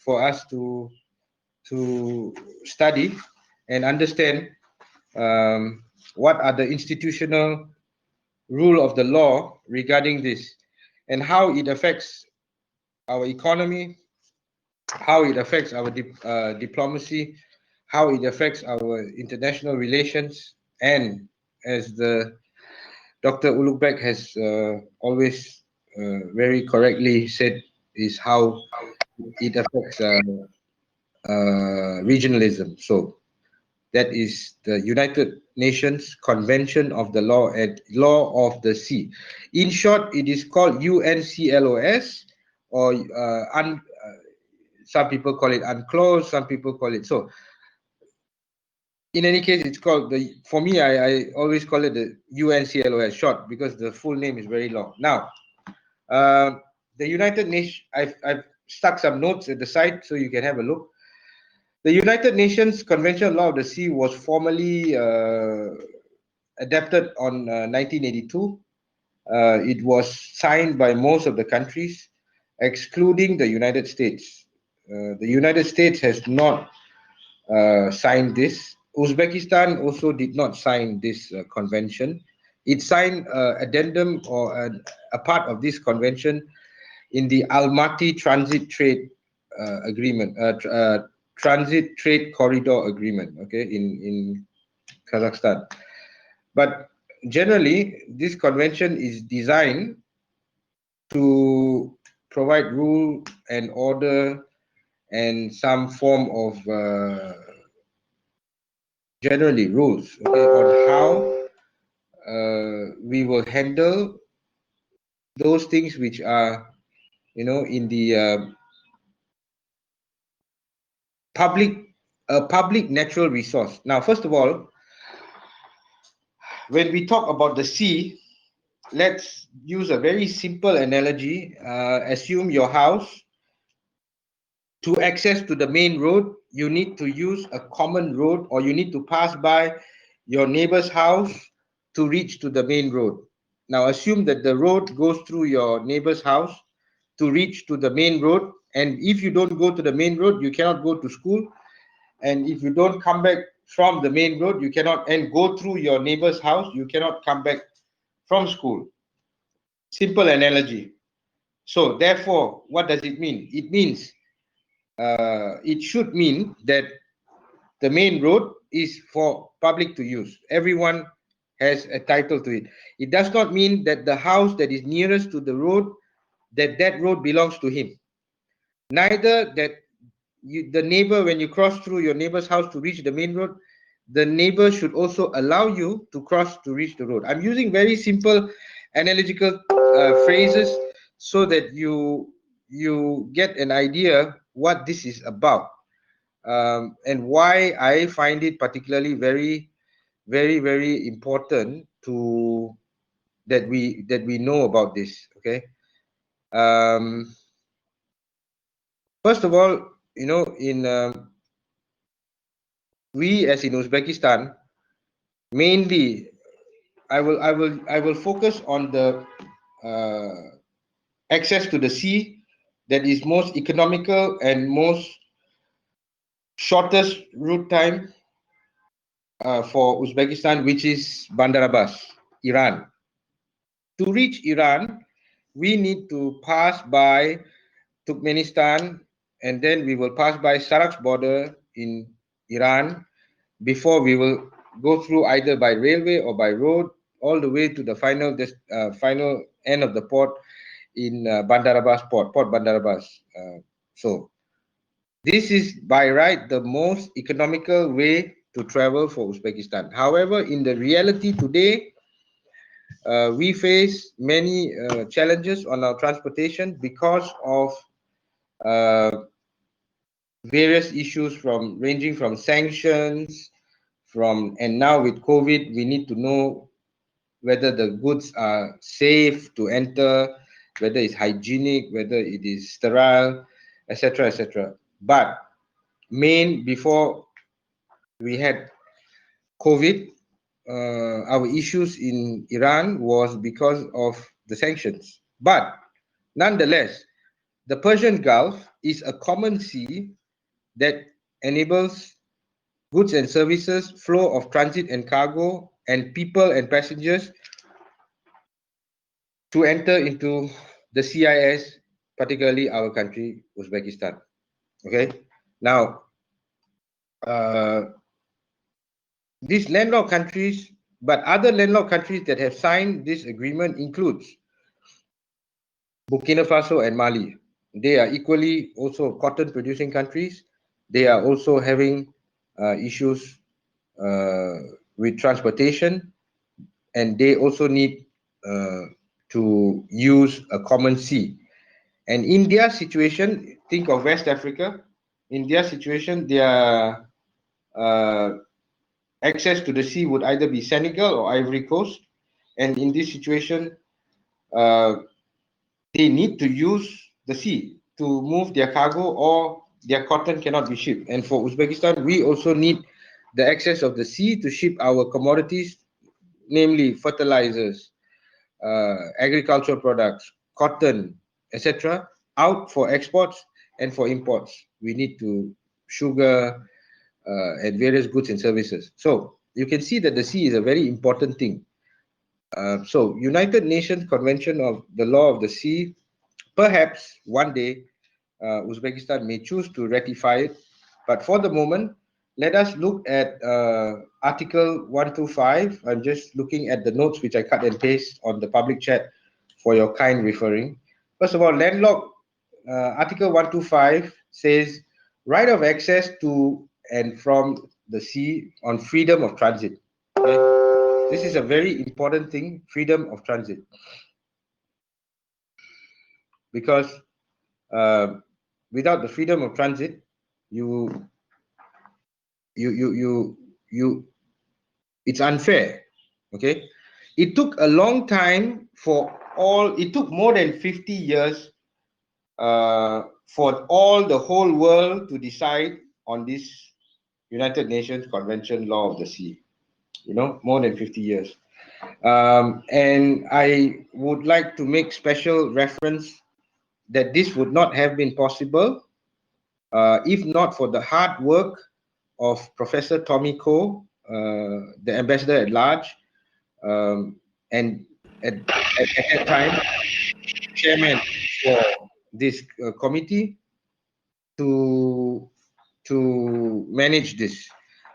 for us to study and understand what are the institutional rule of the law regarding this and how it affects our economy, how it affects our diplomacy, how it affects our international relations, and as the Dr. Ulugh has always very correctly said, is how it affects regionalism. So that is the United Nations Convention of the Law and Law of the Sea. In short, it is called UNCLOS, or some people call it UNCLOS, some people call it so. In any case, it's called the. For me, I always call it the UNCLOS short because the full name is very long. Now, the United Nations. I've stuck some notes at the side so you can have a look. The United Nations Convention on Law of the Sea was formally adapted on 1982. It was signed by most of the countries, excluding the United States. The United States has not signed this. Uzbekistan also did not sign this convention. It signed addendum or a part of this convention in the Almaty Transit Trade Agreement, Transit Trade Corridor Agreement, okay, in Kazakhstan. But generally, this convention is designed to provide rule and order and some form of generally rules, okay, on how we will handle those things which are, in the public natural resource. Now, first of all, when we talk about the sea, let's use a very simple analogy. Assume your house. To access to the main road, you need to use a common road, or you need to pass by your neighbor's house to reach to the main road. Now, assume that the road goes through your neighbor's house to reach to the main road. And if you don't go to the main road, you cannot go to school. And if you don't come back from the main road, you cannot, and go through your neighbor's house, you cannot come back from school. Simple analogy. So therefore, what does it mean? It means it should mean that the main road is for public to use. Everyone has a title to it. It does not mean that the house that is nearest to the road, that road belongs to him. Neither that the neighbor, when you cross through your neighbor's house to reach the main road, the neighbor should also allow you to cross to reach the road. I'm using very simple analogical phrases so that you get an idea what this is about, and why I find it particularly very, very, very important to that we know about this. Okay. First of all, in we as in Uzbekistan, mainly I will focus on the access to the sea that is most economical and most shortest route time for Uzbekistan, which is Bandar Abbas, Iran. To reach Iran, we need to pass by Turkmenistan, and then we will pass by Sarak's border in Iran before we will go through either by railway or by road all the way to the final end of the port in Bandar Abbas Port Bandar Abbas. So this is by right the most economical way to travel for Uzbekistan. However, in the reality today, we face many challenges on our transportation because of various issues ranging from sanctions, and now with COVID, we need to know whether the goods are safe to enter, whether it's hygienic, whether it is sterile, etc., etc. But before we had COVID, our issues in Iran was because of the sanctions. But nonetheless, the Persian Gulf is a common sea that enables goods and services, flow of transit and cargo, and people and passengers to enter into the CIS, particularly our country, Uzbekistan. Okay. Now, these landlocked countries, but other landlocked countries that have signed this agreement includes Burkina Faso and Mali. They are equally also cotton producing countries. They are also having issues with transportation, and they also need to use a common sea. And in their situation, think of West Africa. In their situation, their access to the sea would either be Senegal or Ivory Coast. And in this situation, uh, they need to use the sea to move their cargo, or their cotton cannot be shipped. And for Uzbekistan, we also need the access of the sea to ship our commodities, namely fertilizers, agricultural products, cotton, etc., out for exports and for imports. We need to sugar and various goods and services. So you can see that the sea is a very important thing. So United Nations Convention of the Law of the Sea, perhaps one day Uzbekistan may choose to ratify it. But for the moment, let us look at Article 125. I'm just looking at the notes which I cut and paste on the public chat for your kind referring. First of all, landlocked, Article 125 says right of access to and from the sea on freedom of transit. Okay? This is a very important thing, freedom of transit. Because without the freedom of transit, you you you you you it's unfair. Okay, it took a long time for all, it took more than 50 years for all the whole world to decide on this United Nations Convention Law of the Sea, you know, more than 50 years. And I would like to make special reference that this would not have been possible if not for the hard work of Professor Tommy Koh, the ambassador at large, and at that time, chairman for this committee to manage this.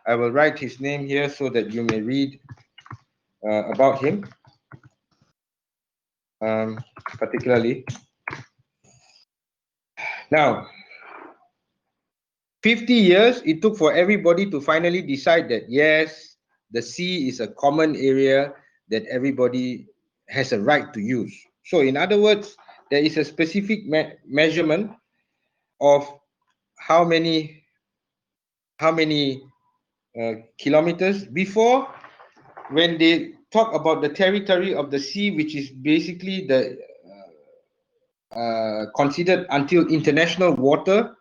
I will write his name here so that you may read about him, particularly. Now, 50 years it took for everybody to finally decide that yes, the sea is a common area that everybody has a right to use. So in other words, there is a specific measurement of how many kilometers. Before, when they talk about the territory of the sea, which is basically the considered until international water,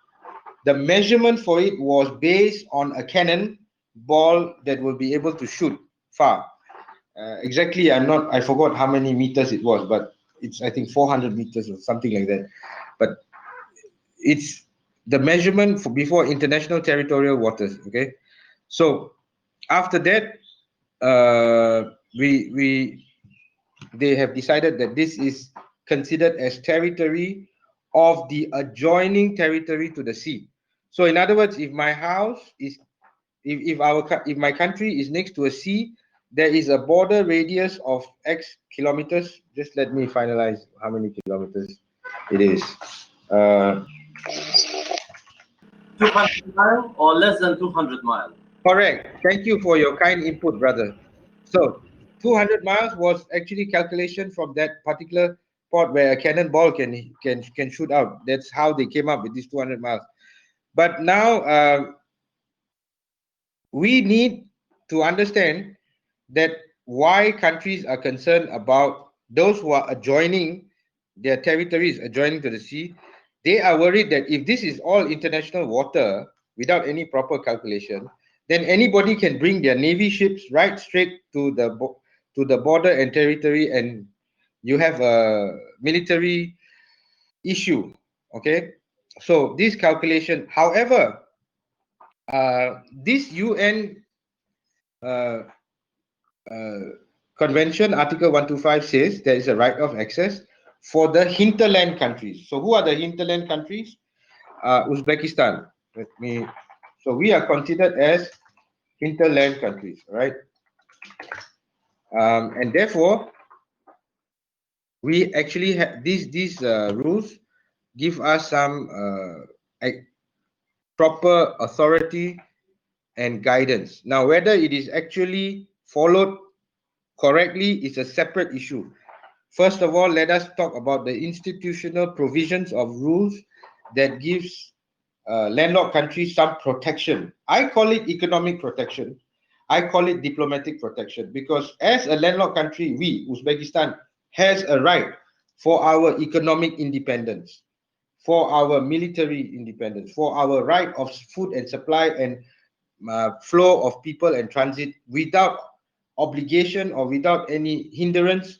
the measurement for it was based on a cannon ball that will be able to shoot far. Exactly, I forgot how many meters it was, but it's, I think, 400 meters or something like that. But it's the measurement for before international territorial waters. Okay, so after that, they have decided that this is considered as territory of the adjoining territory to the sea. So in other words, if my house is, if my country is next to a sea, there is a border radius of X kilometers. Just let me finalize how many kilometers it is. 200 miles or less than 200 miles? Correct. Thank you for your kind input, brother. So 200 miles was actually calculation from that particular port where a cannonball can shoot out. That's how they came up with these 200 miles. But now we need to understand that why countries are concerned about those who are adjoining their territories adjoining to the sea. They are worried that if this is all international water without any proper calculation, then anybody can bring their navy ships right straight to the border and territory, and you have a military issue. Okay, So this calculation, however, this UN uh, uh, convention, Article 125 says there is a right of access for the hinterland countries. So who are the hinterland countries? Uzbekistan. Let me. So we are considered as hinterland countries, right? And therefore, we actually have these rules give us some proper authority and guidance. Now, whether it is actually followed correctly is a separate issue. First of all, let us talk about the institutional provisions of rules that gives landlocked countries some protection. I call it economic protection. I call it diplomatic protection because as a landlocked country, we, Uzbekistan, has a right for our economic independence, for our military independence, for our right of food and supply and flow of people and transit without obligation or without any hindrance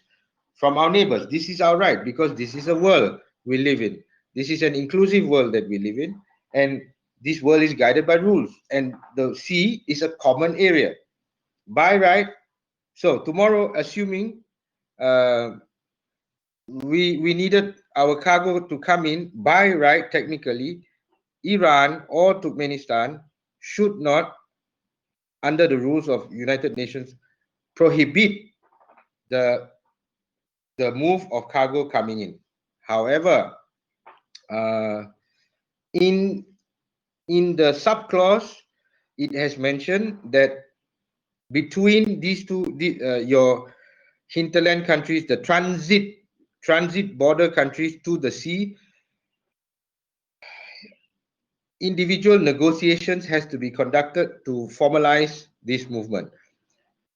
from our neighbors. This is our right because this is a world we live in. This is an inclusive world that we live in, and this world is guided by rules. And the sea is a common area. By right, so tomorrow, assuming uh, we needed our cargo to come in by right, technically, Iran or Turkmenistan should not, under the rules of United Nations, prohibit the the move of cargo coming in. However, uh, in the sub clause, it has mentioned that between these two, your hinterland countries, the transit border countries to the sea, individual negotiations has to be conducted to formalize this movement.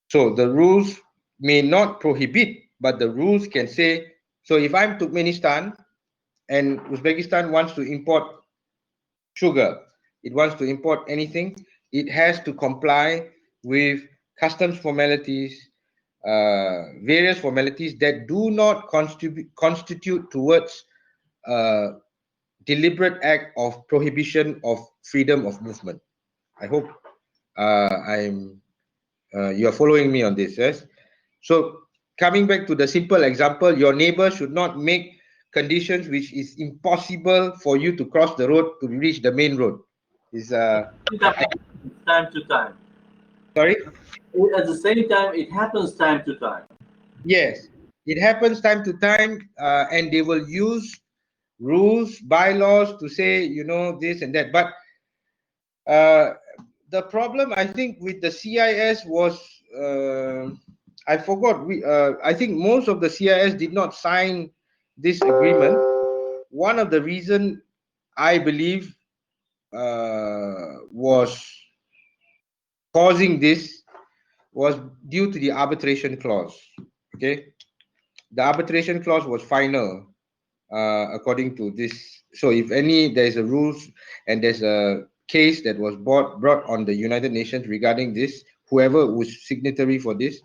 So the rules may not prohibit, but the rules can say, so if I'm Turkmenistan and Uzbekistan wants to import sugar, it wants to import anything, it has to comply with customs formalities, various formalities that do not constitute towards deliberate act of prohibition of freedom of movement. I hope I'm you are following me on this, yes? So coming back to the simple example, your neighbor should not make conditions which is impossible for you to cross the road to reach the main road. Is Time to time. sorry? At the same time, it happens time to time. Yes, it happens time to time, and they will use rules, bylaws to say, you know, this and that. But uh, the problem, I think, with the CIS was, I forgot. I think most of the CIS did not sign this agreement. One of the reason I believe was causing this was due to the arbitration clause. Okay, the arbitration clause was final according to this. So if any there is a rules and there's a case that was brought on the United Nations regarding this, whoever was signatory for this,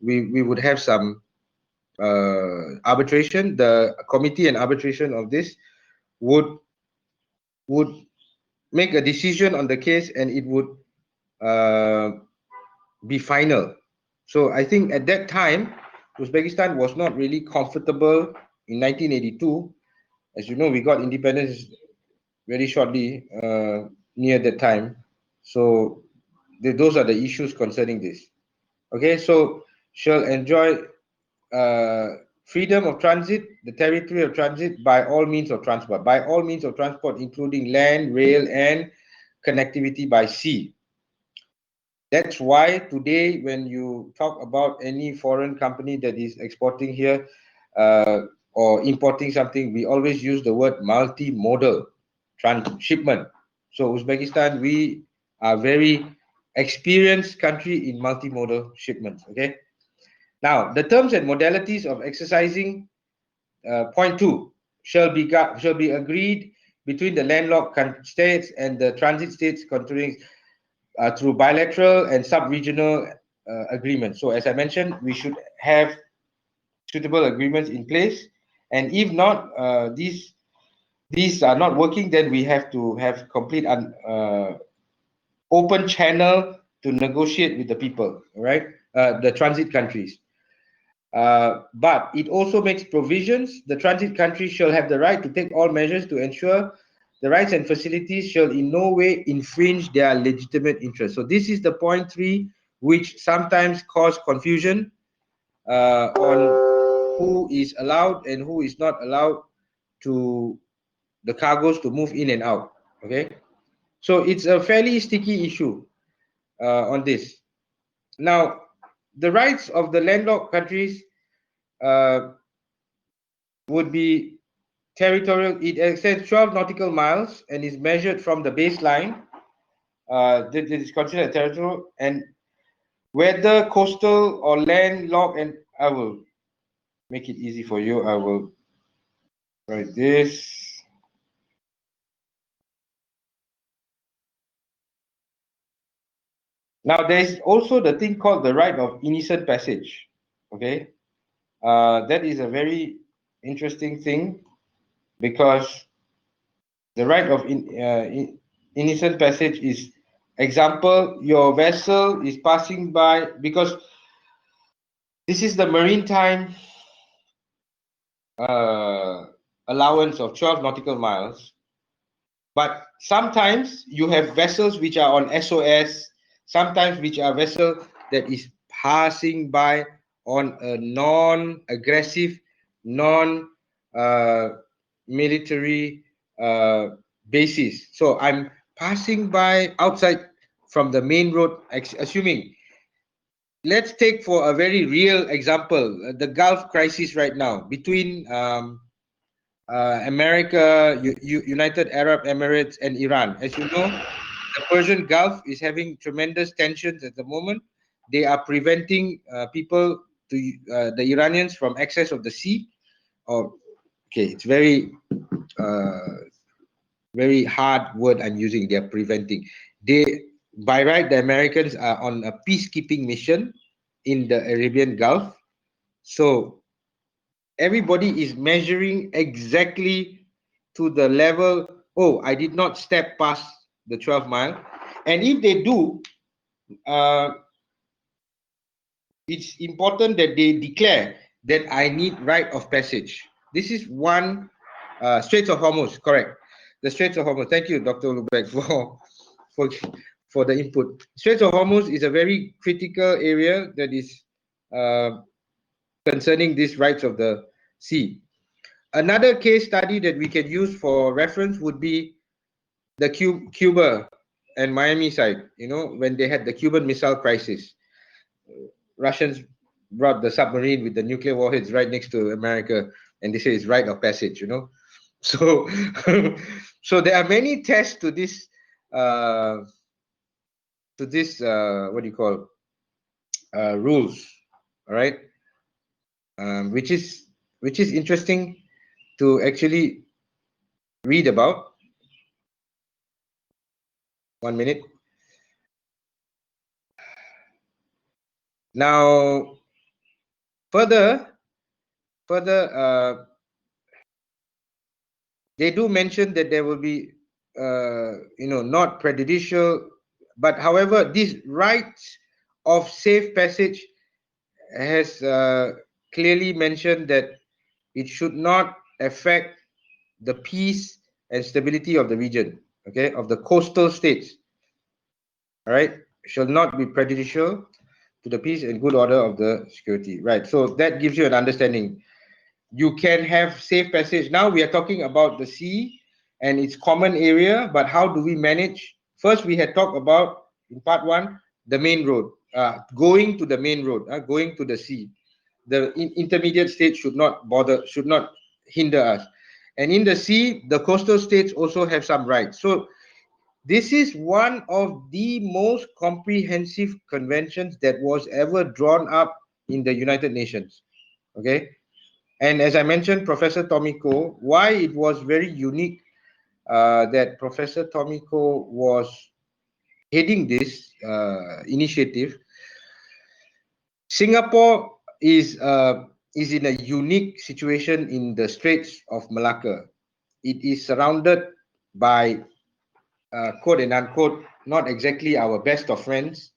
we would have some arbitration. The committee and arbitration of this would would make a decision on the case and it would uh, be final. So I think at that time, Uzbekistan was not really comfortable in 1982. As you know, we got independence very shortly near that time. So those are the issues concerning this. Okay, so shall enjoy freedom of transit, the territory of transit by all means of transport, by all means of transport, including land, rail, and connectivity by sea. That's why today, when you talk about any foreign company that is exporting here or importing something, we always use the word multimodal transshipment. So Uzbekistan, we are very experienced country in multimodal shipments. Okay. Now, the terms and modalities of exercising point two shall be agreed between the landlocked states and the transit states controlling through bilateral and sub-regional agreements. So as I mentioned, we should have suitable agreements in place. And if not, these these are not working, then we have to have complete open channel to negotiate with the people, right? The transit countries. But it also makes provisions. The transit countries shall have the right to take all measures to ensure the rights and facilities shall in no way infringe their legitimate interests. So this is the point 3, which sometimes cause confusion on who is allowed and who is not allowed to the cargoes to move in and out. Okay, so it's a fairly sticky issue on this. Now, the rights of the landlocked countries uh, would be territorial. It extends 12 nautical miles and is measured from the baseline. That is considered territorial, and whether coastal or landlocked. And I will make it easy for you. I will write this. Now, there's also the thing called the right of innocent passage. Okay, that is a very interesting thing, because the right of innocent passage is, example, your vessel is passing by, because this is the maritime allowance of 12 nautical miles. But sometimes you have vessels which are on SOS, sometimes which are vessel that is passing by on a non-aggressive, non-military basis. So I'm passing by outside from the main road, assuming, let's take for a very real example, the Gulf crisis right now between America, United Arab Emirates, and Iran. As you know, the Persian Gulf is having tremendous tensions at the moment. They are preventing people, to the Iranians, from access of the sea. Or okay, it's very hard word I'm using. They are preventing. They, by right, the Americans are on a peacekeeping mission in the Arabian Gulf. So everybody is measuring exactly to the level, oh, I did not step past the 12 mile. And if they do, it's important that they declare that I need right of passage. This is one, Straits of Hormuz, correct. The Straits of Hormuz. Thank you, Dr. Lubeck, for, for the input. Straits of Hormuz is a very critical area that is concerning these rights of the sea. Another case study that we can use for reference would be the Cuba and Miami side, when they had the Cuban Missile Crisis. Russians brought the submarine with the nuclear warheads right next to America, and they say it's rite of passage. So, so there are many tests to this, what do you call, rules, all right, which is interesting to actually read about. 1 minute. Now, further, they do mention that there will be, not prejudicial, but however, these rights of safe passage has clearly mentioned that it should not affect the peace and stability of the region, okay, of the coastal states, all right, shall not be prejudicial to the peace and good order of the security, right? So that gives you an understanding. You can have safe passage. Now we are talking about the sea and its common area, but how do we manage? First, we had talked about, in part 1, the main road, going to the main road, going to the sea. The intermediate states should not hinder us. And in the sea, the coastal states also have some rights. So this is one of the most comprehensive conventions that was ever drawn up in the United Nations. Okay. And as I mentioned, Professor Tomiko, why it was very unique that Professor Tomiko was heading this initiative. Singapore is in a unique situation in the Straits of Malacca. it is surrounded by quote and unquote not exactly our best of friends.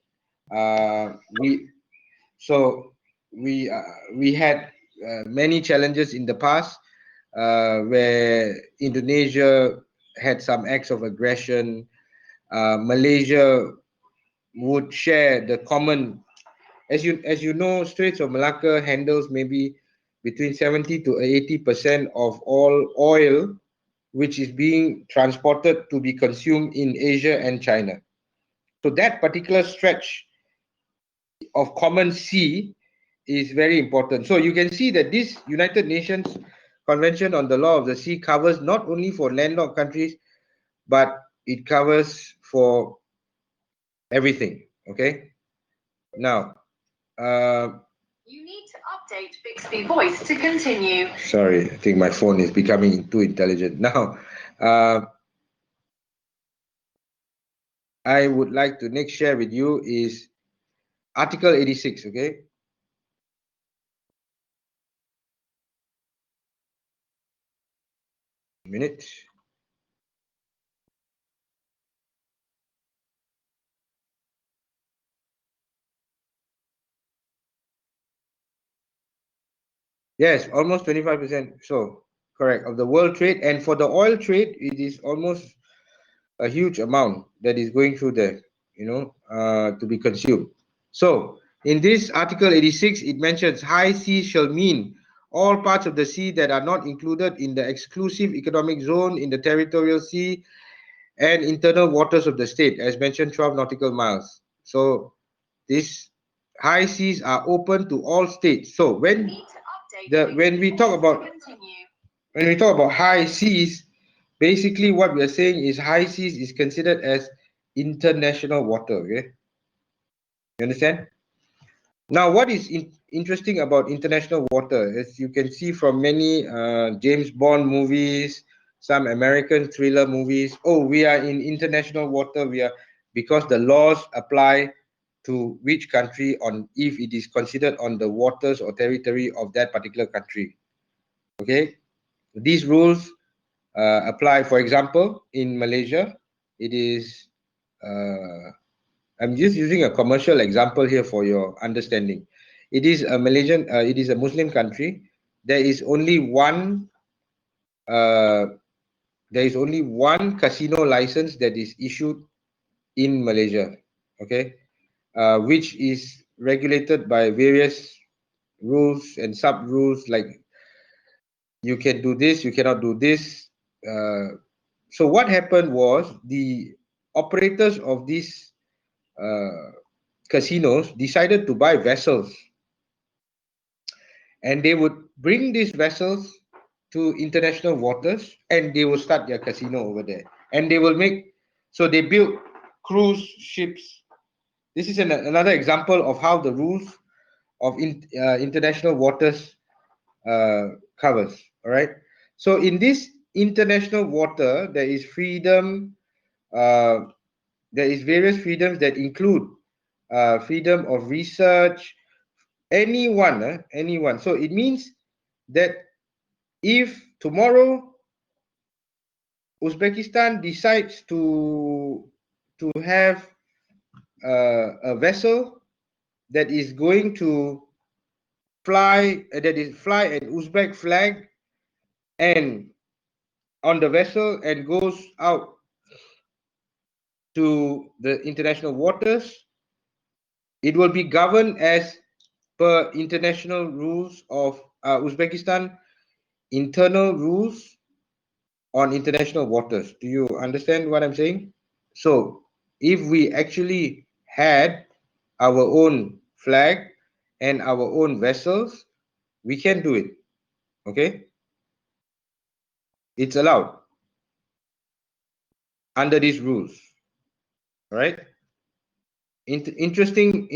We so we had many challenges in the past where Indonesia had some acts of aggression. Malaysia would share the common, as you know, Straits of Malacca handles maybe between 70 to 80% of all oil which is being transported to be consumed in Asia and China. So that particular stretch of common sea is very important. So you can see that this United Nations Convention on the Law of the Sea covers not only for landlocked countries, but it covers for everything. Okay. Now, you need to update Bixby Voice to continue. Sorry, I think my phone is becoming too intelligent. Now, I would like to next share with you is Article 86, okay? Minute. Yes, almost 25%. So, correct, of the world trade. And for the oil trade, it is almost a huge amount that is going through there, to be consumed. So, in this Article 86, it mentions high seas shall mean all parts of the sea that are not included in the exclusive economic zone in the territorial sea and internal waters of the state, as mentioned, 12 nautical miles. So, these high seas are open to all states. So, when we talk about high seas, basically what we are saying is high seas is considered as international water. Okay, you understand? Now, what is interesting about international water, as you can see from many James Bond movies, some American thriller movies, oh, we are in international water, we are, because the laws apply to which country on if it is considered on the waters or territory of that particular country. Okay, these rules apply. For example, in Malaysia, it is I'm just using a commercial example here for your understanding. It is a it is a Muslim country. There is only one, uh, casino license that is issued in Malaysia. Okay, which is regulated by various rules and sub rules, like you can do this, you cannot do this. So what happened was the operators of these uh, casinos decided to buy vessels, and they would bring these vessels to international waters, and they will start their casino over there, and they will make, so they built cruise ships. This is another example of how the rules of international waters covers. All right, so in this international water there is freedom, uh, there is various freedoms that include freedom of research, anyone. So it means that if tomorrow Uzbekistan decides to have a vessel that is going to fly an Uzbek flag and on the vessel and goes out to the international waters, it will be governed as per international rules of Uzbekistan internal rules on international waters. Do you understand what I'm saying? So if we actually had our own flag and our own vessels, we can do it. Okay, it's allowed under these rules. All right. Interesting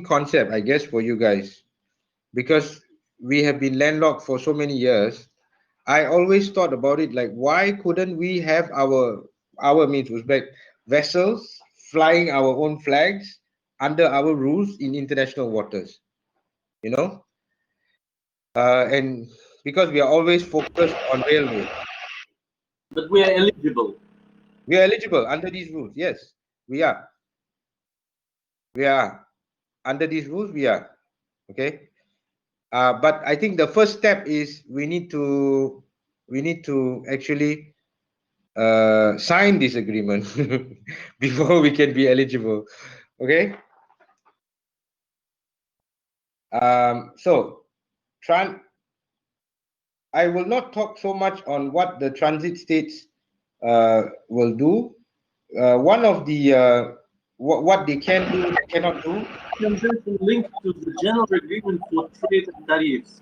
concept, I guess, for you guys, because we have been landlocked for so many years. I always thought about it like, why couldn't we have our means Uzbek vessels flying our own flags under our rules in international waters? You know, and because we are always focused on railway. But we are eligible. We are eligible under these rules. Yes, we are. We are under these rules. We are. Okay. But I think the first step is we need to actually sign this agreement before we can be eligible. Okay. So, I will not talk so much on what the transit states will do. One of the what they can do, they cannot do. Convention linked to the General Agreement for Trade and Tariffs.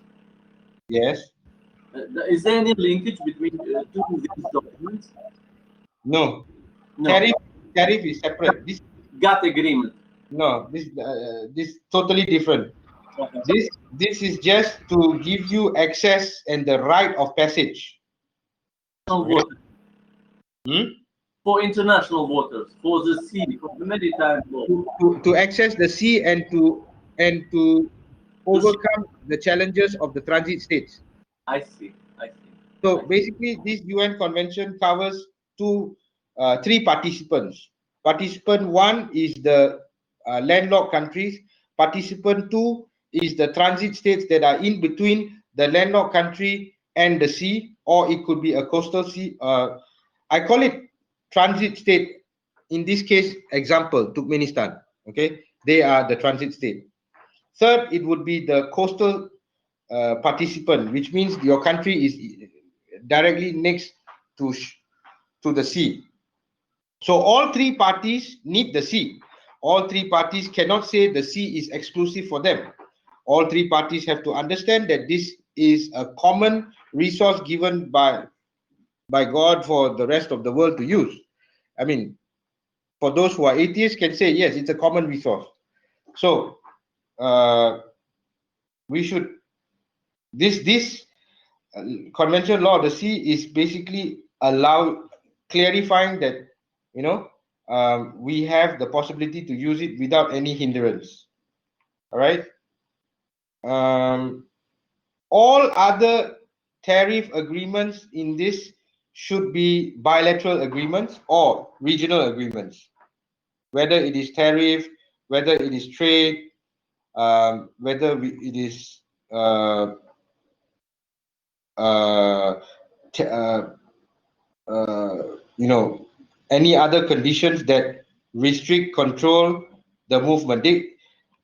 Yes. Is there any linkage between two of these documents? No. No. Tariff is separate. This GATT agreement. no. This totally different. This is just to give you access and the right of passage. Okay. Voters. For international voters, for the sea, for the maritime law. To access the sea and to overcome the challenges of the transit states. I see. I see. So basically, this UN convention covers three participants. Participant one is the landlocked countries. Participant two is the transit states that are in between the landlocked country and the sea, or it could be a coastal sea. I call it transit state. In this case, example, Turkmenistan. Okay, they are the transit state. Third, it would be the coastal participant, which means your country is directly next to to the sea. So all three parties need the sea. All three parties cannot say the sea is exclusive for them. All three parties have to understand that this is a common resource given by God for the rest of the world to use. I mean, for those who are atheists can say yes, it's a common resource. So we should this convention law of the sea is basically clarifying that we have the possibility to use it without any hindrance. All right. All other tariff agreements in this should be bilateral agreements or regional agreements, whether it is tariff, whether it is trade, it is uh, any other conditions that restrict, control the movement.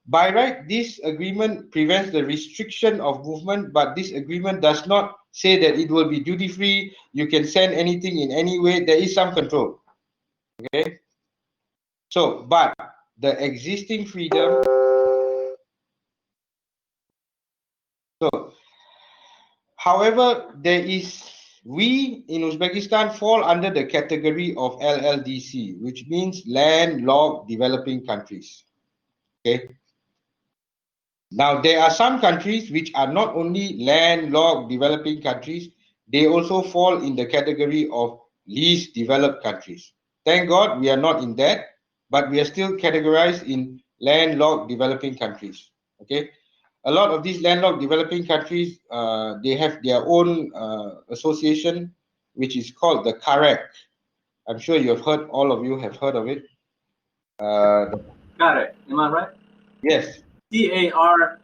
By right, this agreement prevents the restriction of movement, but this agreement does not say that it will be duty free. You can send anything in any way. There is some control. Okay. So, but the existing freedom. So, however, we in Uzbekistan fall under the category of LLDC, which means landlocked developing countries. Okay. Now, there are some countries which are not only landlocked developing countries, they also fall in the category of least developed countries. Thank God we are not in that, but we are still categorized in landlocked developing countries. Okay. A lot of these landlocked developing countries, they have their own association, which is called the CAREC. I'm sure all of you have heard of it. Correct. Am I right? Yes. CAREC.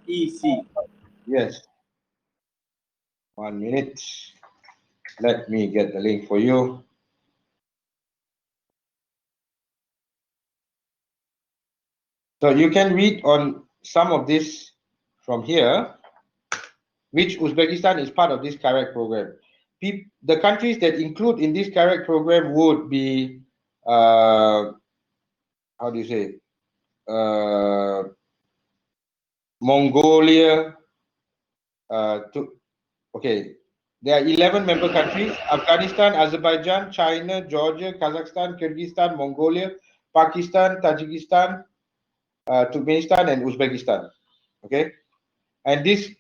Yes. 1 minute. Let me get the link for you. So you can read on some of this from here, which Uzbekistan is part of this CAREC program. The countries that include in this CAREC program would be, how do you say, Mongolia. Okay, there are 11 member countries: Afghanistan, Azerbaijan, China, Georgia, Kazakhstan, Kyrgyzstan, Mongolia, Pakistan, Tajikistan, Turkmenistan, and Uzbekistan. Okay, and this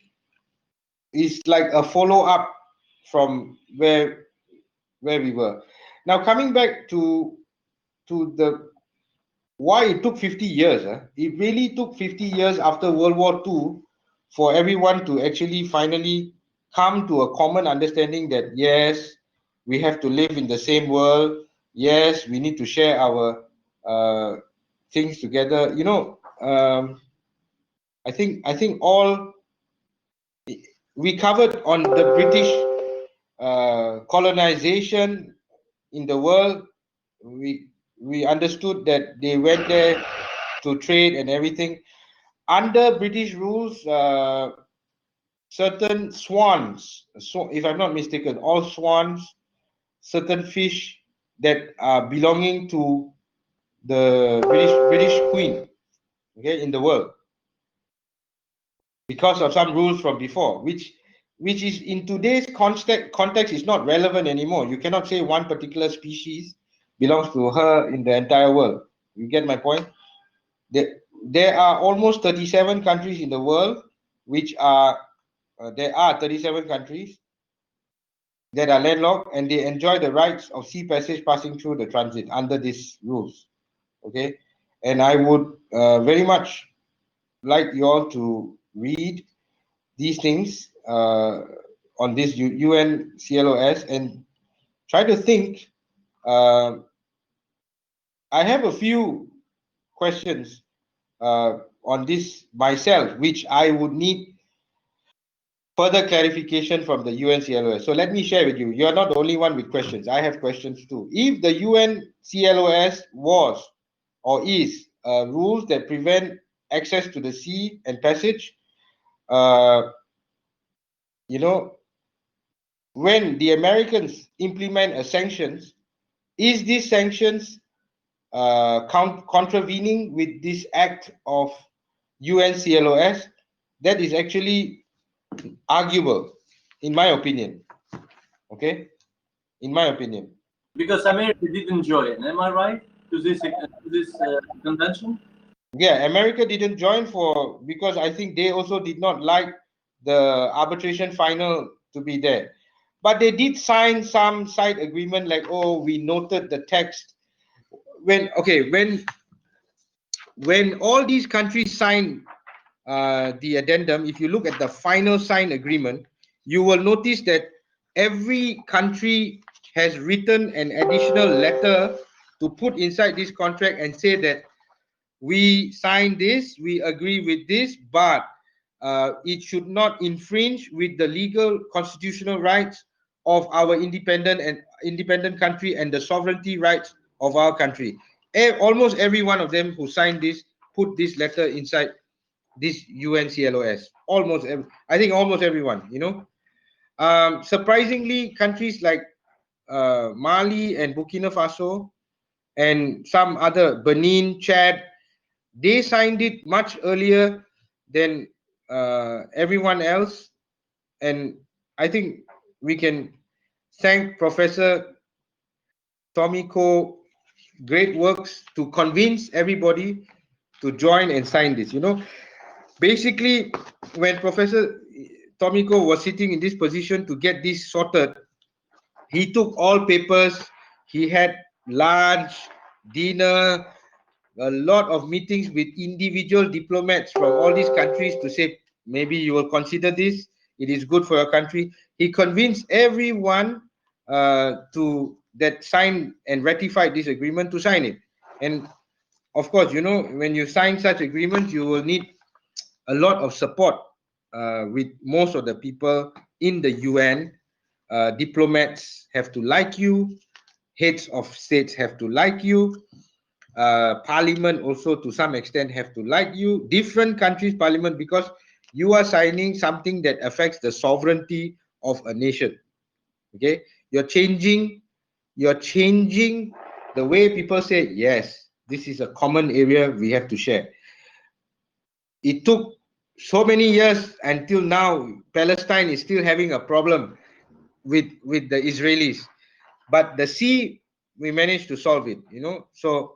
is like a follow-up from where we were. Now coming back to the why it took 50 years. It really took 50 years after World War II for everyone to actually finally come to a common understanding that yes, we have to live in the same world. Yes, we need to share our things together. You know, I think all we covered on the British colonization in the world. We understood that they went there to trade and everything. Under British rules, certain swans, so if I'm not mistaken, all swans, certain fish that are belonging to the British Queen, okay, in the world, because of some rules from before, which is in today's context is not relevant anymore. You cannot say one particular species belongs to her in the entire world. You get my point? There are almost 37 countries in the world, which are there are 37 countries that are landlocked, and they enjoy the rights of sea passage passing through the transit under these rules. Okay, and I would very much like you all to read these things on this UN CLOS and try to think. Uh, I have a few questions on this myself, which I would need further clarification from the UNCLOS. So let me share with you. You're not the only one with questions. I have questions too. If the UNCLOS was or is rules that prevent access to the sea and passage, uh, you know, when the Americans implement a sanctions, is these sanctions contravening with this act of UNCLOS? That is actually arguable, in my opinion. Okay, in my opinion. Because America didn't join. Am I right to this convention? Yeah, America didn't join for because I think they also did not like the arbitration final to be there. But they did sign some side agreement like, oh, we noted the text. When all these countries sign the addendum, if you look at the final signed agreement, you will notice that every country has written an additional letter to put inside this contract and say that we signed this, we agree with this, but it should not infringe with the legal constitutional rights of our independent country and the sovereignty rights of our country. Almost every one of them who signed this put this letter inside this UNCLOS. I think almost everyone, you know. Surprisingly, countries like Mali and Burkina Faso and some other, Benin, Chad, they signed it much earlier than everyone else. And I think we can thank Professor Tomiko, great works to convince everybody to join and sign this. You know, basically, when Professor Tomiko was sitting in this position to get this sorted, he took all papers, he had lunch, dinner, a lot of meetings with individual diplomats from all these countries to say, maybe you will consider this, it is good for your country. He convinced everyone to that signed and ratified this agreement to sign it. And of course, you know, when you sign such agreements, you will need a lot of support with most of the people in the UN. Diplomats have to like you, heads of states have to like you, parliament also to some extent have to like you, different countries parliament, because you are signing something that affects the sovereignty of a nation. Okay, you're changing the way people say yes, this is a common area we have to share. It took so many years until now. Palestine is still having a problem with the Israelis, but the sea, we managed to solve it, you know. So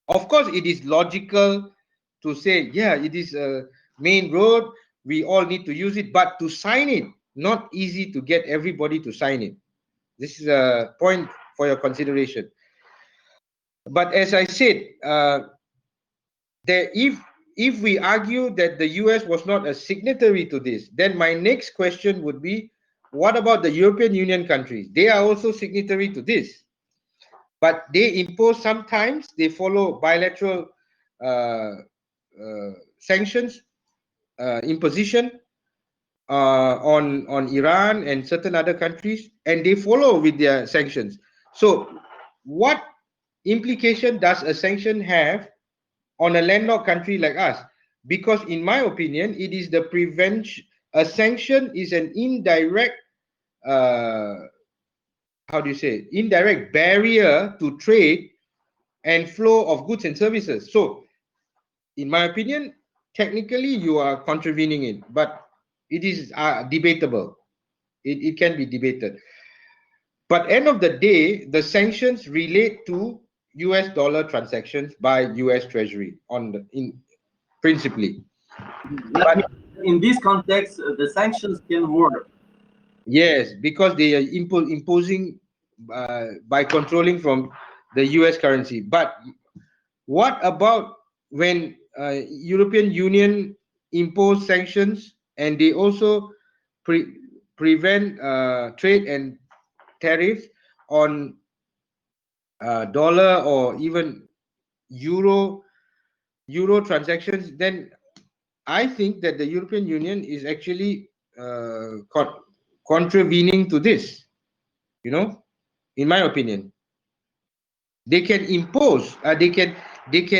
of course it is logical to say, yeah, it is a main road, we all need to use it, but to sign it, not easy to get everybody to sign it. This is a point for your consideration. But as I said, there if if we argue that the US was not a signatory to this, then my next question would be, what about the European Union countries? They are also signatory to this, but they impose, sometimes they follow bilateral sanctions imposition on Iran and certain other countries, and they follow with their sanctions. So what implication does a sanction have on a landlocked country like us? Because in my opinion, it is the prevention. A sanction is an indirect, how do you say, indirect barrier to trade and flow of goods and services. So in my opinion, technically you are contravening it, but it is debatable. It can be debated. But end of the day, the sanctions relate to US dollar transactions by US Treasury principally. Let me, in this context, the sanctions can work. Yes, because they are imposing by controlling from the US currency. But what about when European Union impose sanctions and they also prevent trade and tariffs on dollar or even euro transactions? Then I think that the European Union is actually contravening to this. In my opinion, they can impose, they can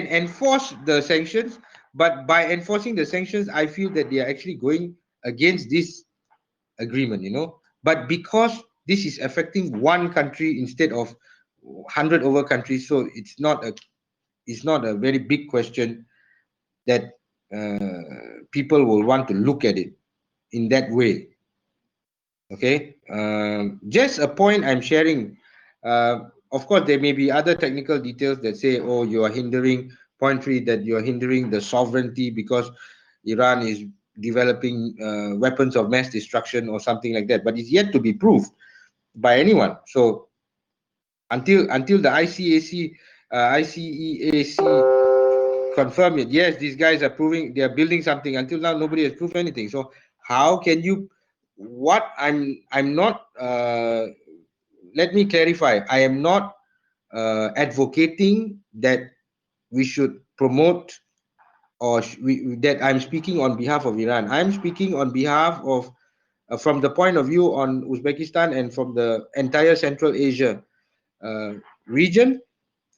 enforce the sanctions, but by enforcing the sanctions, I feel that they are actually going against this agreement. But because this is affecting one country instead of 100 over countries, so it's not a very big question that people will want to look at it in that way. Okay, just a point I'm sharing. Of course, there may be other technical details that say, oh, you are hindering, point three, that you are hindering the sovereignty because Iran is developing weapons of mass destruction or something like that, but it's yet to be proved by anyone. So until the ICEAC confirm it, yes, these guys are proving, they are building something. Until now, nobody has proved anything. So how can you, what I'm not, let me clarify, I am not advocating that we should promote, or that I'm speaking on behalf of Iran. I'm speaking on behalf of, from the point of view on Uzbekistan and from the entire Central Asia region,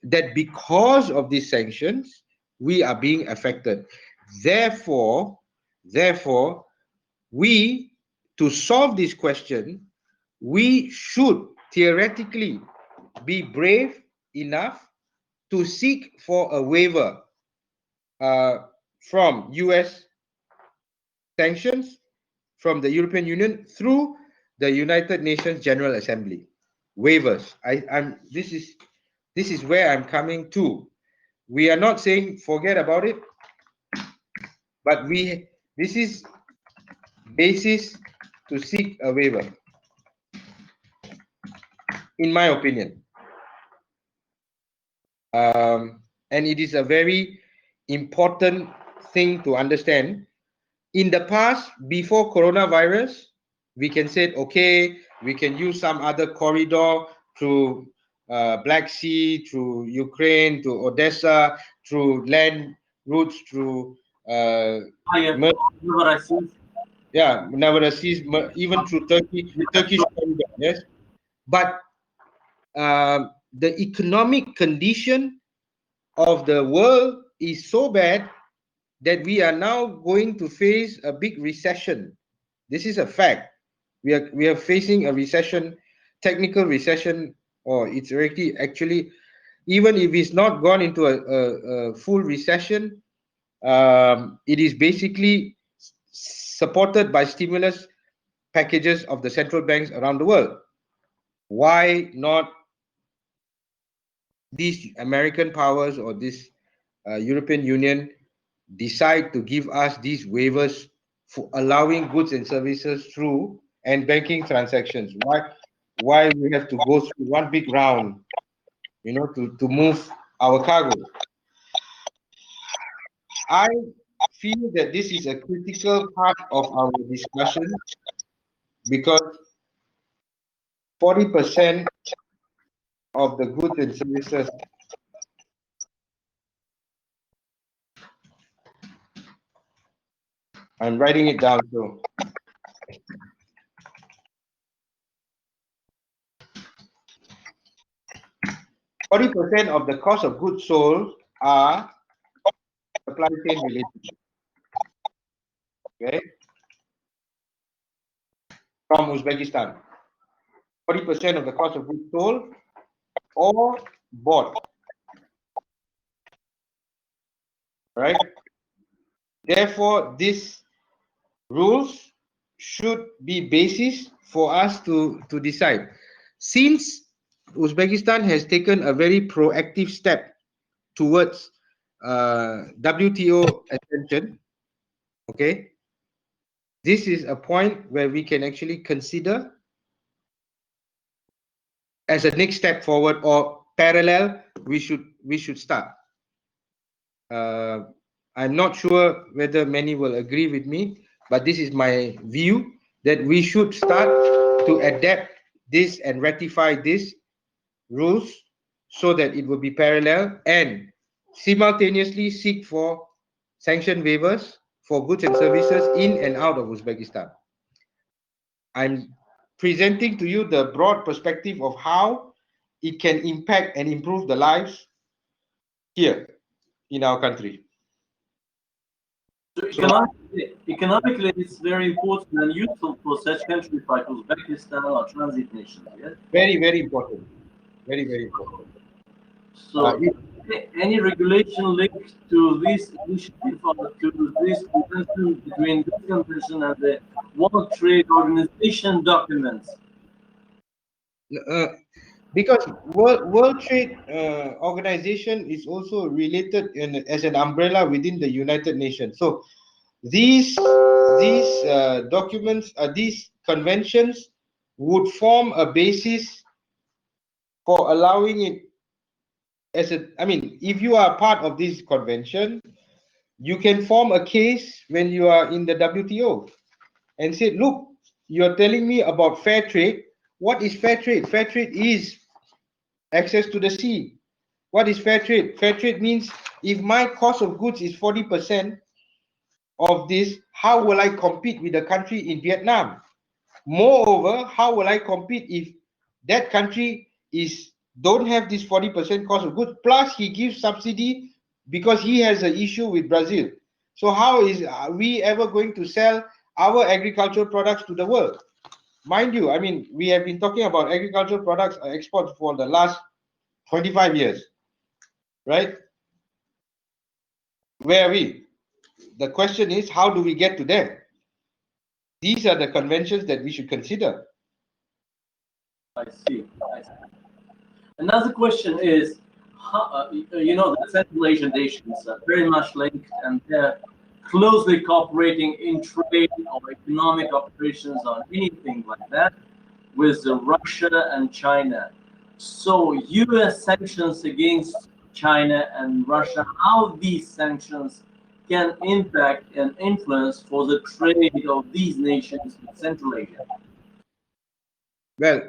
that because of these sanctions, we are being affected. Therefore, we, to solve this question, we should theoretically be brave enough to seek for a waiver from US sanctions, from the European Union, through the United Nations General Assembly. Waivers. This is where I'm coming to. We are not saying forget about it, but this is basis to seek a waiver, in my opinion. And it is a very important thing to understand. In the past, before coronavirus, we can say, okay, we can use some other corridor through Black Sea, through Ukraine, to Odessa, through land routes, through even through Turkish corridor, yes. But the economic condition of the world is so bad that we are now going to face a big recession. This is a fact. We are facing a recession, technical recession, or it's already actually, even if it's not gone into a full recession, it is basically supported by stimulus packages of the central banks around the world. Why not these American powers or this European Union decide to give us these waivers for allowing goods and services through and banking transactions? Why we have to go through one big round, to move our cargo? feel that this is a critical part of our discussion because 40% of the goods and services I'm writing it down so 40% of the cost of goods sold are supply chain related. Okay, from Uzbekistan. 40% of the cost of goods sold or bought. Right? Therefore, these rules should be basis for us to decide. Since Uzbekistan has taken a very proactive step towards WTO extension, okay, this is a point where we can actually consider as a next step forward or parallel we should start. I'm not sure whether many will agree with me, but this is my view that we should start to adapt this and ratify these rules so that it will be parallel and simultaneously seek for sanction waivers for goods and services in and out of Uzbekistan. I'm presenting to you the broad perspective of how it can impact and improve the lives here in our country. So economically, it's very important and useful for such countries like Uzbekistan or transit nations. Yes. Very, very important. Very, very important. So, any regulation linked to this initiative or to this convention between this convention and the World Trade Organization documents? Because World Trade Organization is also related as an umbrella within the United Nations. So these documents, these conventions would form a basis for allowing it as a. I mean, if you are part of this convention, you can form a case when you are in the WTO and say, look, you're telling me about fair trade. What is fair trade? Fair trade is access to the sea. What is fair trade? Fair trade means if my cost of goods is 40% of this, how will I compete with the country in Vietnam? Moreover, how will I compete if that country don't have this 40% cost of goods, plus he gives subsidy because he has an issue with Brazil. So how is we ever going to sell our agricultural products to the world? Mind you, I mean, we have been talking about agricultural products exports for the last 25 years, right? Where are we? The question is, how do we get to there? These are the conventions that we should consider. I see. I see. Another question is, how, the Central Asian nations are very much linked and they're closely cooperating in trade or economic operations or anything like that with Russia and China. So U.S. sanctions against China and Russia, how these sanctions can impact and influence for the trade of these nations in Central Asia? Well,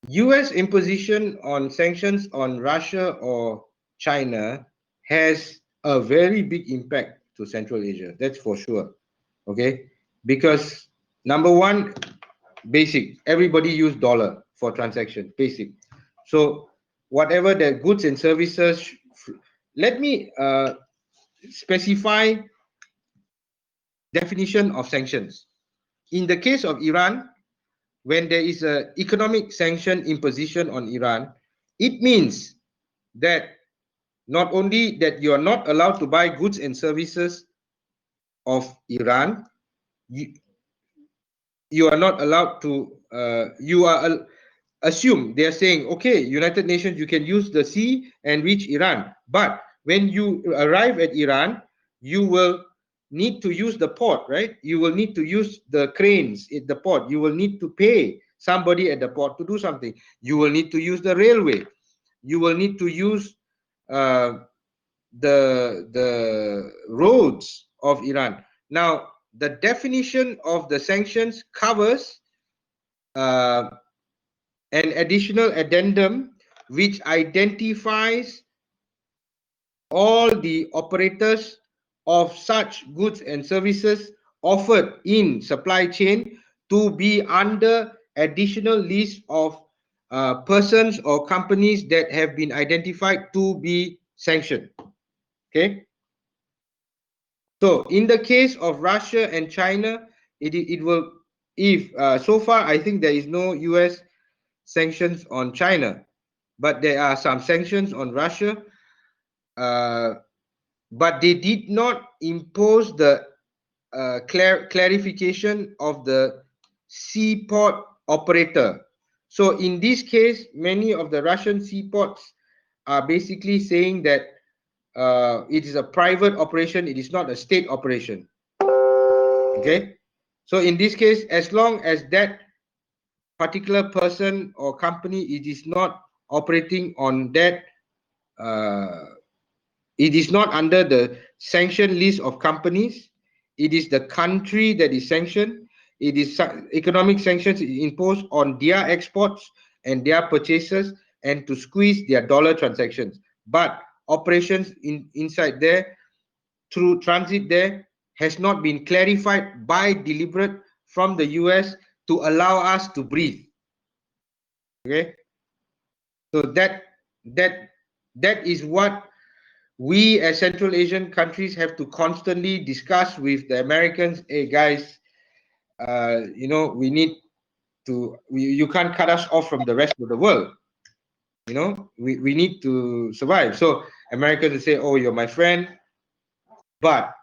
US imposition on sanctions on Russia or China has a very big impact to Central Asia. That's for sure. Okay? Because number one, basic, everybody use dollar for transaction, basic. So whatever the goods and services, let me specify definition of sanctions. In the case of Iran, when there is an economic sanction imposition on Iran, it means that not only that you are not allowed to buy goods and services of Iran, you are not allowed to, assume they are saying, okay, United Nations, you can use the sea and reach Iran. But when you arrive at Iran, you will need to use the port, right? You will need to use the cranes at the port. You will need to pay somebody at the port to do something. You will need to use the railway. You will need to use the roads of Iran. Now, the definition of the sanctions covers an additional addendum which identifies all the operators of such goods and services offered in supply chain to be under additional list of persons or companies that have been identified to be sanctioned. Okay. So in the case of Russia and China, it will, if so far I think there is no US sanctions on China, but there are some sanctions on Russia. But they did not impose the clarification of the seaport operator. So in this case, many of the Russian seaports are basically saying that it is a private operation, it is not a state operation. Okay, so in this case, as long as that particular person or company, it is not operating on that it is not under the sanctioned list of companies. It is the country that is sanctioned. It is economic sanctions imposed on their exports and their purchases and to squeeze their dollar transactions. But operations inside there, through transit there, has not been clarified by deliberate from the US to allow us to breathe. Okay, so that is what we as Central Asian countries have to constantly discuss with the Americans. Hey guys, you know, we need to, you can't cut us off from the rest of the world. You know, we need to survive. So Americans will say, oh, you're my friend, but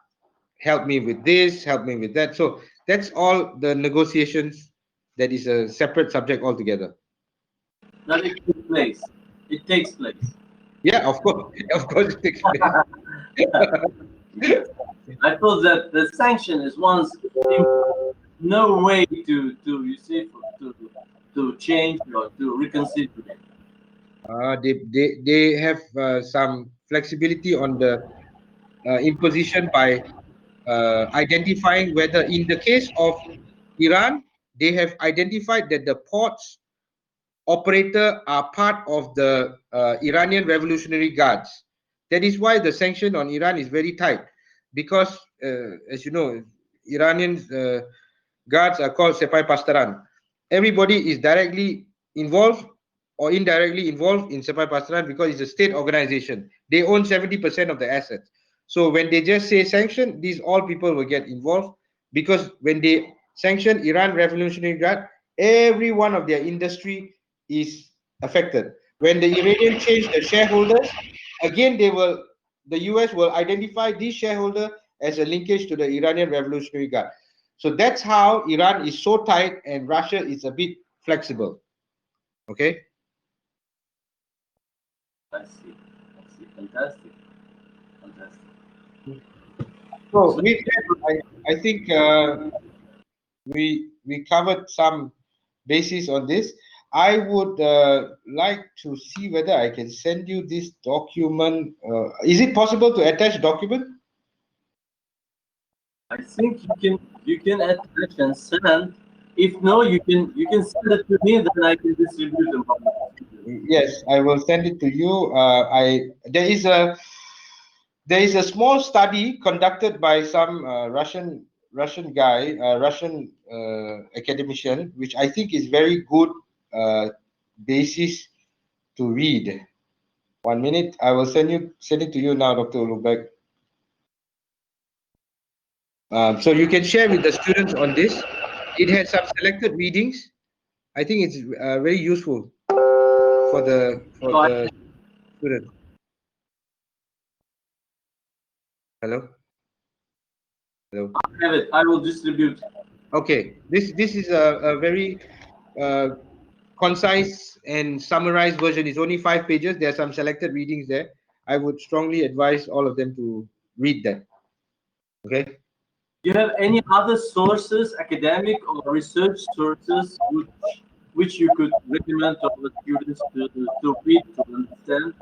help me with this, help me with that. So that's all the negotiations. That is a separate subject altogether. That it takes place. It takes place. Yeah, of course, of course it takes place. Yes. I thought that the sanction is once no way to you see to change or to reconsider it. They have some flexibility on the imposition by identifying whether, in the case of Iran, they have identified that the ports operator are part of the Iranian Revolutionary Guards. That is why the sanction on Iran is very tight, because as you know, Iranian guards are called Sepai Pastaran. Everybody is directly involved or indirectly involved in Sepai Pastaran because it's a state organization. They own 70% of the assets. So when they just say sanction, these all people will get involved, because when they sanction Iran Revolutionary Guard, every one of their industry is affected. When the Iranian change the shareholders, again the US will identify this shareholder as a linkage to the Iranian Revolutionary Guard. So that's how Iran is so tight and Russia is a bit flexible. Okay. I see. I see. Fantastic. Fantastic. So So, with that, I think we covered some basis on this. I would like to see whether I can send you this document. Is it possible to attach document? I think you can attach and send. If no, you can send it to me, then I can distribute them. Yes, I will send it to you. There is a small study conducted by some Russian guy, Russian academician, which I think is very good basis to read. 1 minute, I will send it to you now, Dr. Ulubek. So you can share with the students on this. It has some selected readings. I think it's very useful for So I, the students. Hello, hello. I have it. I will distribute. Okay, this is a very uh, concise and summarized version. It's only 5 pages. There are some selected readings there. I would strongly advise all of them to read that. Okay. Do you have any other sources, academic or research sources, which you could recommend to our students to read to understand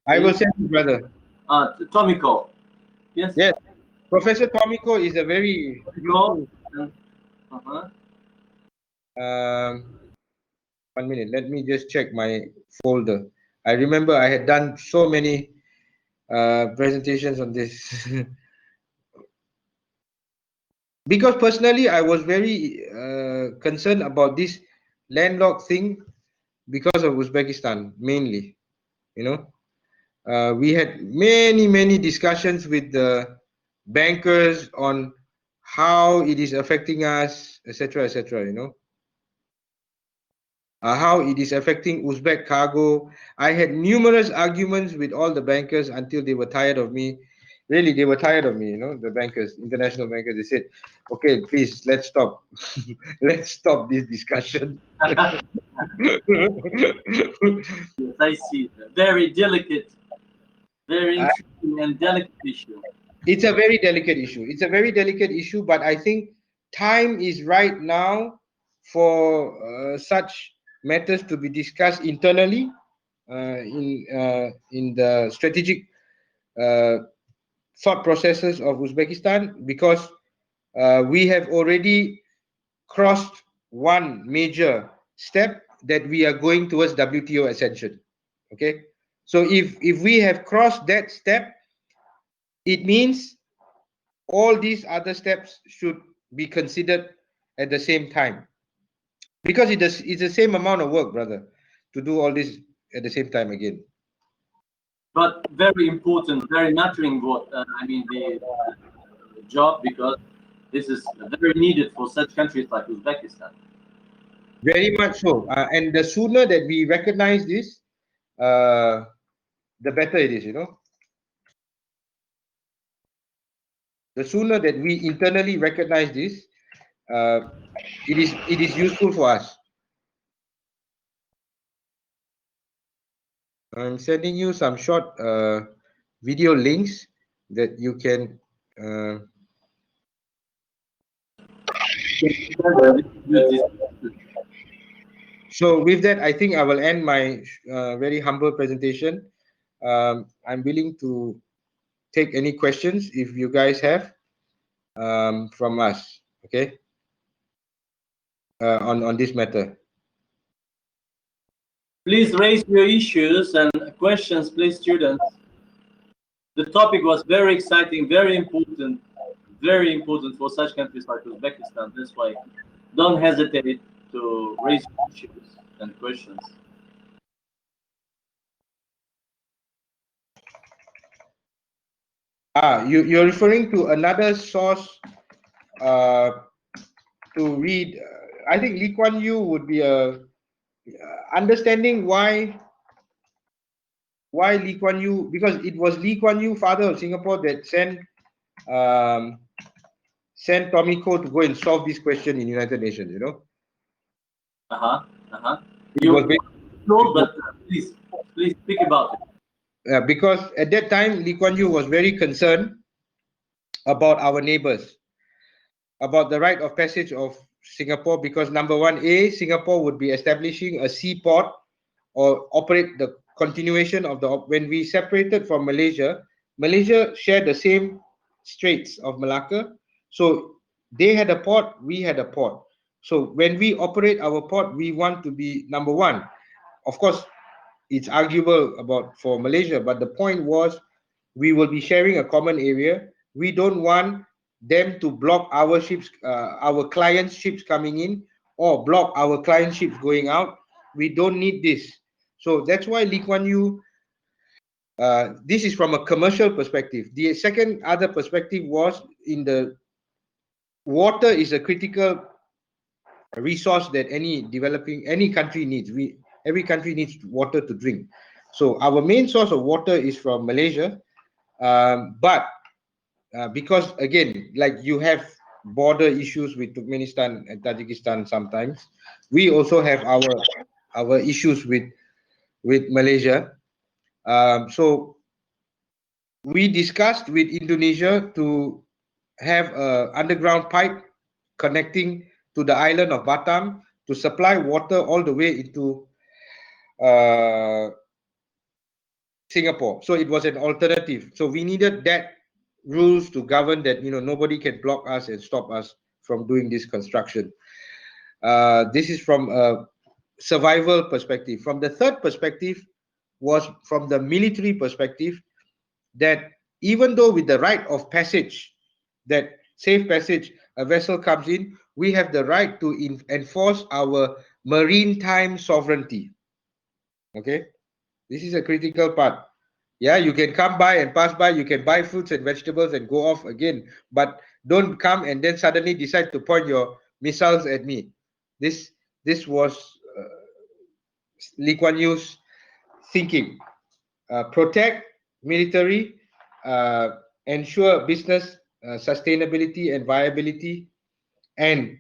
I will this? send you, brother. Tomiko. Yes. Yes, Professor Tomiko is a very Tomiko. useful. And, uh-huh. Um, 1 minute, let me just check my folder. I remember I had done so many presentations on this. Because personally, I was very concerned about this landlocked thing because of Uzbekistan mainly. You know, we had many discussions with the bankers on how it is affecting us, etc., etc. You know, how it is affecting Uzbek cargo. I had numerous arguments with all the bankers until they were tired of me. Really, they were tired of me, you know, the bankers, international bankers. They said, okay, please, let's stop. Let's stop this discussion. Yes, I see. Very delicate, very Uh, interesting and delicate issue. it's a very delicate issue. It's a very delicate issue, but I think time is right now for such matters to be discussed internally in the strategic uh, thought processes of Uzbekistan, because we have already crossed one major step that we are going towards WTO ascension. Okay, so if we have crossed that step, it means all these other steps should be considered at the same time, because it's the same amount of work, brother, to do all this at the same time again. But very important, very mattering. What I mean, the job, because this is very needed for such countries like Uzbekistan. Very much so, and the sooner that we recognize this, uh, the better it is. You know, the sooner that we internally recognize this, uh, it is useful for us. I'm sending you some short video links that you can. So with that, I think I will end my very humble presentation. I'm willing to take any questions if you guys have from us. Okay, on this matter. Please raise your issues and questions, please, students. The topic was very exciting, very important for such countries like Uzbekistan. That's why don't hesitate to raise issues and questions. You're referring to another source uh, to read. I think Lee Kuan Yew would be a understanding why Lee Kuan Yew, because it was Lee Kuan Yew, father of Singapore, that um, sent Tomiko to go and solve this question in United Nations. You know, it was You very, told, but please speak about it. because at that time Lee Kuan Yew was very concerned about our neighbors, about the right of passage of Singapore, because number one, Singapore would be establishing a seaport or operate the continuation of the when we separated from Malaysia. Malaysia shared the same straits of Malacca, so they had a port, we had a port. So when we operate our port, we want to be number one. Of course, it's arguable about for Malaysia, but the point was we will be sharing a common area. We don't want them to block our ships, our clients' ships coming in, or block our client ships going out. We don't need this. So that's why Lee Kuan Yew, this is from a commercial perspective. The second other perspective was in the water is a critical resource that any country needs. Every country needs water to drink. So our main source of water is from Malaysia, but because again, like you have border issues with Turkmenistan and Tajikistan sometimes, we also have our issues with Malaysia. So we discussed with Indonesia to have a underground pipe connecting to the island of Batam to supply water all the way into uh, Singapore. So it was an alternative. So we needed that rules to govern that, nobody can block us and stop us from doing this construction. This is from a survival perspective. From the third perspective was from the military perspective, that even though with the right of passage, that safe passage, a vessel comes in, we have the right to enforce our maritime sovereignty. Okay, this is a critical part. Yeah, you can come by and pass by, you can buy fruits and vegetables and go off again, but don't come and then suddenly decide to point your missiles at me. This was Lee Kuan Yew's thinking. Protect military, ensure business sustainability and viability, and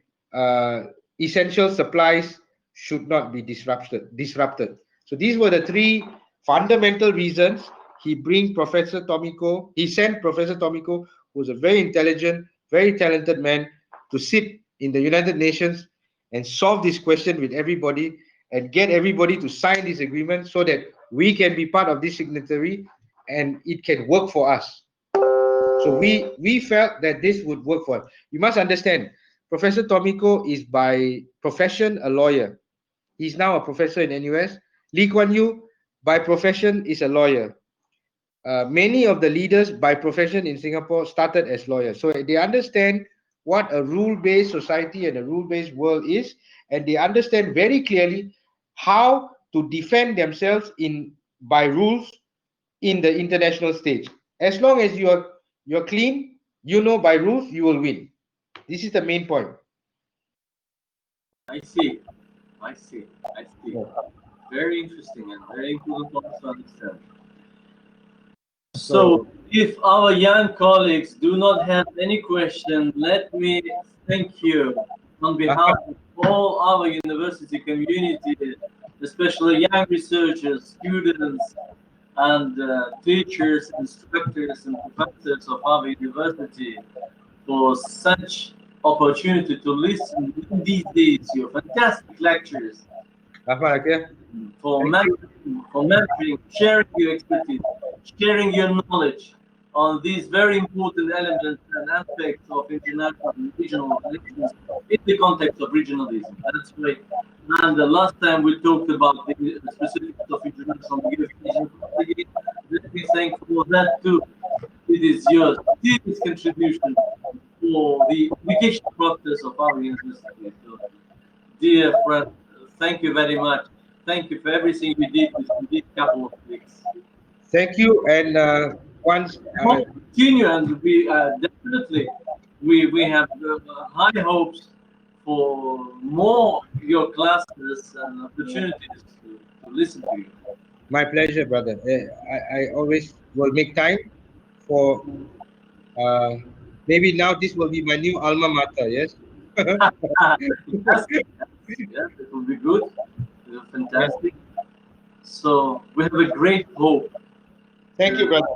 essential supplies should not be disrupted. So these were the three fundamental reasons he sent Professor Tomiko, who was a very intelligent, very talented man, to sit in the United Nations and solve this question with everybody and get everybody to sign this agreement so that we can be part of this signatory and it can work for us. So we felt that this would work for us. You must understand, Professor Tomiko is by profession a lawyer. He's now a professor in NUS. Lee Kuan Yew, by profession, is a lawyer. Many of the leaders by profession in Singapore started as lawyers. So they understand what a rule-based society and a rule-based world is, and they understand very clearly how to defend themselves by rules in the international stage. As long as you're clean, by rules, you will win. This is the main point. I see. I see. I see. Very interesting and very important points to understand. So, if our young colleagues do not have any question, let me thank you on behalf of all our university community, especially young researchers, students, and teachers, instructors, and professors of our university for such opportunity to listen in these days your fantastic lectures, for mentoring, sharing your expertise, sharing your knowledge on these very important elements and aspects of international and regional relations in the context of regionalism. That's great. And the last time we talked about the specifics of international negotiation, let me thank for that too. It is your serious contribution for the education process of our university. So, dear friend, thank you very much. Thank you for everything you did in these couple of weeks. Thank you. And once continue, and we definitely we have high hopes for more your classes and opportunities to listen to you. My pleasure, brother. I always will make time for. Maybe now this will be my new alma mater. Yes. Yes, yes, it will be good. It will be fantastic. So we have a great hope. Thank you, brother.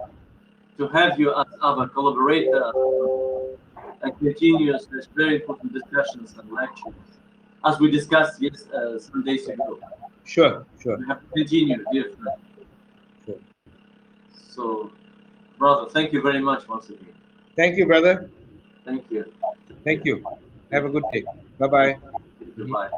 To have you as our collaborator and continue such very important discussions and lectures, as we discussed some days ago. Sure. We have to continue, dear friend. Sure. So, brother, thank you very much once again. Thank you, brother. Thank you. Thank you. Have a good day. Bye-bye. Goodbye.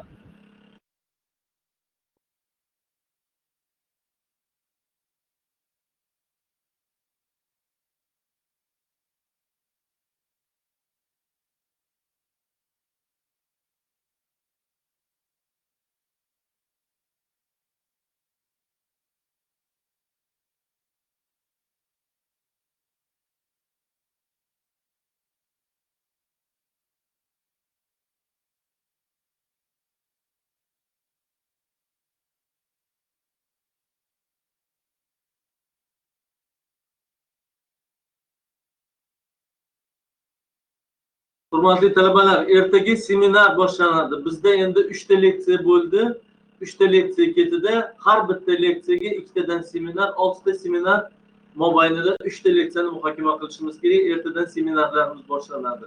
Hurmatli talabalar, ertaga seminar boshlanadi. Bizda endi 3 ta leksiya bo'ldi. 3 ta leksiya ketida, har bitta leksiyaga 2 tadan seminar, 6 ta seminar mobaynida 3 ta leksiyani muhokama qilishimiz kerak. Ertadan seminarlarimiz boshlanadi.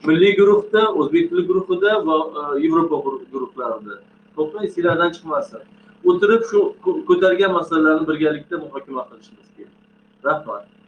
Milliy guruhda, o'zbek tili guruhida va Yevropa guruhlarida. To'g'ri, sizlardan chiqmasin. o'tirib shu ko'targan masalalarni birgalikda muhokama qilishimiz kerak. Rahmat.